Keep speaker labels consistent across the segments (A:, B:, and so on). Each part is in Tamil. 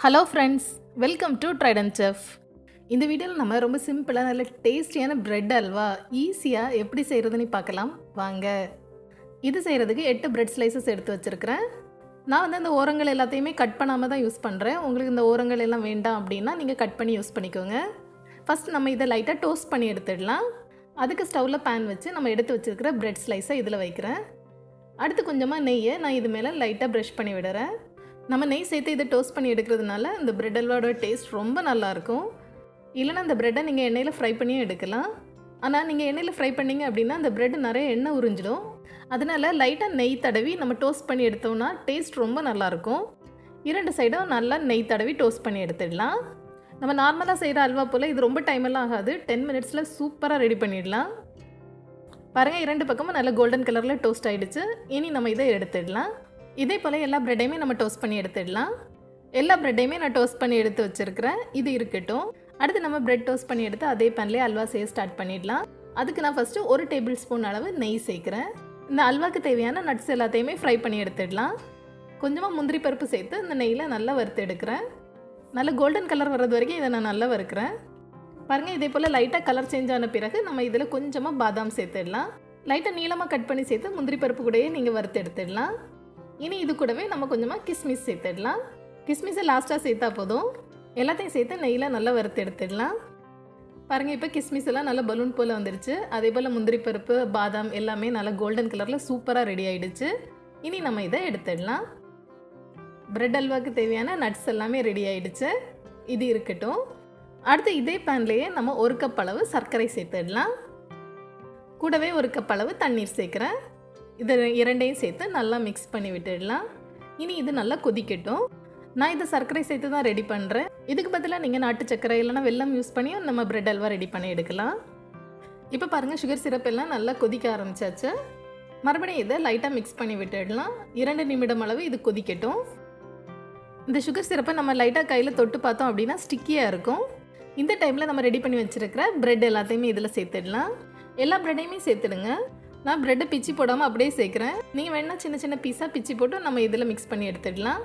A: Hello friends, welcome to Trident Chef. இந்த வீடியோவில் நம்ம ரொம்ப சிம்பிளாக நல்ல டேஸ்டியான பிரெட் அல்வா ஈஸியாக எப்படி செய்கிறதுன்னு பார்க்கலாம் வாங்க. இது செய்கிறதுக்கு 8 பிரெட் ஸ்லைசஸ் எடுத்து வச்சுருக்கிறேன். நான் அந்த ஓரங்கள் எல்லாத்தையுமே கட் பண்ணாமல் தான் யூஸ் பண்ணுறேன். உங்களுக்கு இந்த ஓரங்கள் எல்லாம் வேண்டாம் அப்படின்னா நீங்கள் கட் பண்ணி யூஸ் பண்ணிக்கோங்க. ஃபஸ்ட் நம்ம இதை லைட்டாக டோஸ்ட் பண்ணி எடுத்துடலாம். அதுக்கு ஸ்டவ்வில் பேன் வச்சு நம்ம எடுத்து வச்சுருக்கிற பிரெட் ஸ்லைஸை இதில் வைக்கிறேன். அடுத்து கொஞ்சமாக நெய்யை நான் இது மேலே லைட்டாக ப்ரஷ் பண்ணி விடுறேன். நம்ம நெய் சேர்த்து இதை டோஸ்ட் பண்ணி எடுக்கிறதுனால இந்த பிரெட் அல்வாவோட டேஸ்ட் ரொம்ப நல்லாயிருக்கும். இல்லைனா அந்த ப்ரெட்டை நீங்கள் எண்ணெயில் ஃப்ரை பண்ணியும் எடுக்கலாம். ஆனால் நீங்கள் எண்ணெயில் ஃப்ரை பண்ணிங்க அப்படின்னா அந்த ப்ரெட் நிறைய எண்ணெய் உறிஞ்சிடும். அதனால் லைட்டாக நெய் தடவி நம்ம டோஸ்ட் பண்ணி எடுத்தோம்னா டேஸ்ட் ரொம்ப நல்லாயிருக்கும். 2 சைடும் நல்லா நெய் தடவி டோஸ்ட் பண்ணி எடுத்துடலாம். நம்ம நார்மலாக செய்கிற அல்வா போல் இது ரொம்ப டைமெல்லாம் ஆகாது. 10 மினிட்ஸில் சூப்பராக ரெடி பண்ணிடலாம். பாருங்கள், 2 பக்கமும் நல்லா கோல்டன் கலரில் டோஸ்ட் ஆகிடுச்சு. இனி நம்ம இதை எடுத்துடலாம். இதே போல் எல்லா ப்ரெட்டையுமே நம்ம டோஸ்ட் பண்ணி எடுத்துடலாம். எல்லா ப்ரெட்டையுமே நான் டோஸ்ட் பண்ணி எடுத்து வச்சுருக்கிறேன். இது இருக்கட்டும். அடுத்து நம்ம ப்ரெட் டோஸ்ட் பண்ணி எடுத்து அதே பேன்லேயே அல்வா செய்ய ஸ்டார்ட் பண்ணிடலாம். அதுக்கு நான் ஃபஸ்ட்டு 1 டேபிள் ஸ்பூன் அளவு நெய் சேர்க்குறேன். இந்த அல்வாக்கு தேவையான நட்ஸ் எல்லாத்தையுமே ஃப்ரை பண்ணி எடுத்துடலாம். கொஞ்சமாக முந்திரி பருப்பு சேர்த்து இந்த நெய்யில் நல்லா வறுத்து எடுக்கிறேன். நல்லா கோல்டன் கலர் வர்றது வரைக்கும் இதை நான் நல்லா வறுக்கிறேன். பாருங்கள், இதே போல் லைட்டாக கலர் சேஞ்ச் ஆன பிறகு நம்ம இதில் கொஞ்சமாக பாதாம் சேர்த்துடலாம். லைட்டாக நீளமாக கட் பண்ணி சேர்த்து முந்திரி பருப்பு கூடயே நீங்கள் வறுத்து எடுத்துடலாம். இனி இது கூடவே நம்ம கொஞ்சமாக கிஸ்மிஸ் சேர்த்துடலாம். கிஸ்மிஸை லாஸ்ட்டாக சேர்த்தா போதும். எல்லாத்தையும் சேர்த்து நெய்யில் நல்லா வறுத்து எடுத்துடலாம். பாருங்கள், இப்போ கிஸ்மிஸ் எல்லாம் நல்லா பலூன் போல் வந்துடுச்சு. அதே போல் முந்திரி பருப்பு, பாதாம் எல்லாமே நல்லா கோல்டன் கலரில் சூப்பராக ரெடி ஆகிடுச்சு. இனி நம்ம இதை எடுத்துடலாம். பிரெட் அல்வாவுக்கு தேவையான நட்ஸ் எல்லாமே ரெடி ஆகிடுச்சு. இது இருக்கட்டும். அடுத்து இதே பேன்லேயே நம்ம 1 கப் அளவு சர்க்கரை சேர்த்துடலாம். கூடவே 1 கப் அளவு தண்ணீர் சேர்க்குறேன். இதை 2ஐயும் சேர்த்து நல்லா மிக்ஸ் பண்ணி விட்டுடலாம். இனி இது நல்லா கொதிக்கட்டும். நான் இதை சர்க்கரை சேர்த்து தான் ரெடி பண்ணுறேன். இதுக்கு பதிலாக நீங்கள் நாட்டு சர்க்கரை இல்லைனா வெல்லம் யூஸ் பண்ணியும் நம்ம பிரெட் அல்வா ரெடி பண்ணி எடுக்கலாம். இப்போ பாருங்கள், சுகர் சிரப் எல்லாம் நல்லா கொதிக்க ஆரம்பிச்சாச்சு. மறுபடியும் இதை லைட்டாக மிக்ஸ் பண்ணி விட்டுடலாம். 2 நிமிடம் அளவு இது கொதிக்கட்டும். இந்த சுகர் சிரப்பை நம்ம லைட்டாக கையில் தொட்டு பார்த்தோம் அப்படின்னா ஸ்டிக்கியாக இருக்கும். இந்த டைமில் நம்ம ரெடி பண்ணி வச்சுருக்கிற பிரெட் எல்லாத்தையுமே இதில் சேர்த்துடலாம். எல்லா பிரெட்டையுமே சேர்த்துடுங்க. நான் ப்ரெட்டை பிச்சு போடாமல் அப்படியே சேர்க்குறேன். நீங்கள் வேணால் சின்ன சின்ன பீஸாக பிச்சு போட்டு நம்ம இதில் மிக்ஸ் பண்ணி எடுத்துடலாம்.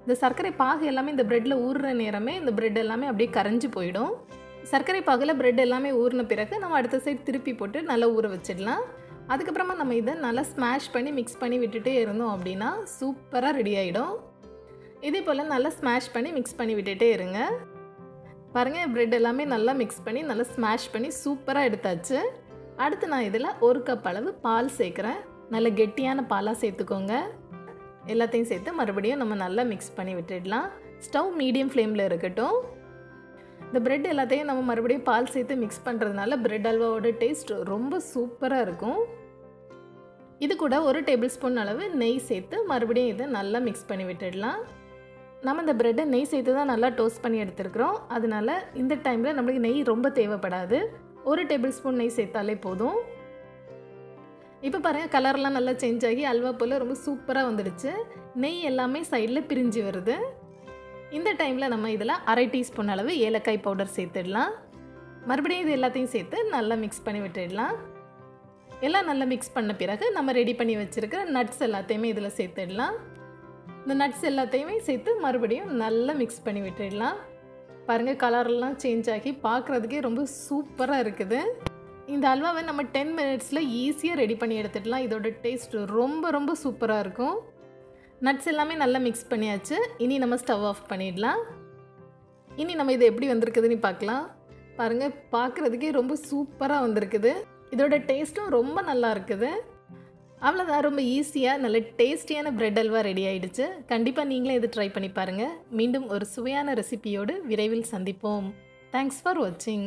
A: இந்த சர்க்கரை பாகு எல்லாமே இந்த ப்ரெட்டில் ஊறுற நேரமே இந்த பிரெட் எல்லாமே அப்படியே கரைஞ்சி போயிடும். சர்க்கரை பாகில் பிரெட் எல்லாமே ஊறின பிறகு நம்ம அடுத்த சைடு திருப்பி போட்டு நல்லா ஊற வச்சிடலாம். அதுக்கப்புறமா நம்ம இதை நல்லா ஸ்மாஷ் பண்ணி மிக்ஸ் பண்ணி விட்டுட்டே இருந்தோம் அப்படின்னா சூப்பராக ரெடி ஆகிடும். இதே போல் நல்லா ஸ்மாஷ் பண்ணி மிக்ஸ் பண்ணி விட்டுட்டே இருங்க. பாருங்கள், பிரெட் எல்லாமே நல்லா மிக்ஸ் பண்ணி நல்லா ஸ்மாஷ் பண்ணி சூப்பராக எடுத்தாச்சு. அடுத்து நான் இதில் 1 கப் அளவு பால் சேர்க்குறேன். நல்ல கெட்டியான பாலாக சேர்த்துக்கோங்க. எல்லாத்தையும் சேர்த்து மறுபடியும் நம்ம நல்லா மிக்ஸ் பண்ணி விட்டுடலாம். ஸ்டவ் மீடியம் ஃப்ளேமில் இருக்கட்டும். இந்த பிரெட் எல்லாத்தையும் நம்ம மறுபடியும் பால் சேர்த்து மிக்ஸ் பண்ணுறதுனால பிரெட் அல்வாவோட டேஸ்ட் ரொம்ப சூப்பராக இருக்கும். இது கூட 1 டேபிள் ஸ்பூன் அளவு நெய் சேர்த்து மறுபடியும் இதை நல்லா மிக்ஸ் பண்ணி விட்டுடலாம். நம்ம இந்த பிரெட்டை நெய் சேர்த்து தான் நல்லா டோஸ்ட் பண்ணி எடுத்துருக்குறோம். அதனால இந்த டைமில் நம்மளுக்கு நெய் ரொம்ப தேவைப்படாது. 1 டேபிள் ஸ்பூன் நெய் சேர்த்தாலே போதும். இப்போ பாருங்கள், கலர்லாம் நல்லா சேஞ்ச் ஆகி அல்வா போல் ரொம்ப சூப்பராக வந்துடுச்சு. நெய் எல்லாமே சைடில் பிரிஞ்சு வருது. இந்த டைமில் நம்ம இதில் 1/2 டீஸ்பூன் அளவு ஏலக்காய் பவுடர் சேர்த்துடலாம். மறுபடியும் இது எல்லாத்தையும் சேர்த்து நல்லா மிக்ஸ் பண்ணி விட்டுடலாம். எல்லாம் நல்லா மிக்ஸ் பண்ண பிறகு நம்ம ரெடி பண்ணி வச்சுருக்கிற நட்ஸ் எல்லாத்தையுமே இதில் சேர்த்துடலாம். இந்த நட்ஸ் எல்லாத்தையுமே சேர்த்து மறுபடியும் நல்லா மிக்ஸ் பண்ணி விட்டுடலாம். பாருங்கள், கலர்லாம் சேஞ்ச் ஆகி பார்க்குறதுக்கே ரொம்ப சூப்பராக இருக்குது. இந்த அல்வாவை நம்ம 10 மினிட்ஸில் ஈஸியாக ரெடி பண்ணி எடுத்துடலாம். இதோட டேஸ்ட் ரொம்ப ரொம்ப சூப்பராக இருக்கும். நட்ஸ் எல்லாமே நல்லா மிக்ஸ் பண்ணியாச்சு. இனி நம்ம ஸ்டவ் ஆஃப் பண்ணிடலாம். இனி நம்ம இது எப்படி வந்திருக்குதுன்னு பார்க்கலாம். பாருங்கள், பார்க்குறதுக்கே ரொம்ப சூப்பராக வந்திருக்குது. இதோட டேஸ்ட்டும் ரொம்ப நல்லா இருக்குது. அவ்வளோதான், ரொம்ப ஈஸியாக நல்ல டேஸ்டியான பிரெட் அல்வா ரெடி ஆகிடுச்சு. கண்டிப்பாக நீங்களே இது ட்ரை பண்ணி பாருங்கள். மீண்டும் ஒரு சுவையான ரெசிபியோடு விரைவில் சந்திப்போம். தேங்க்ஸ் ஃபார் வாட்சிங்.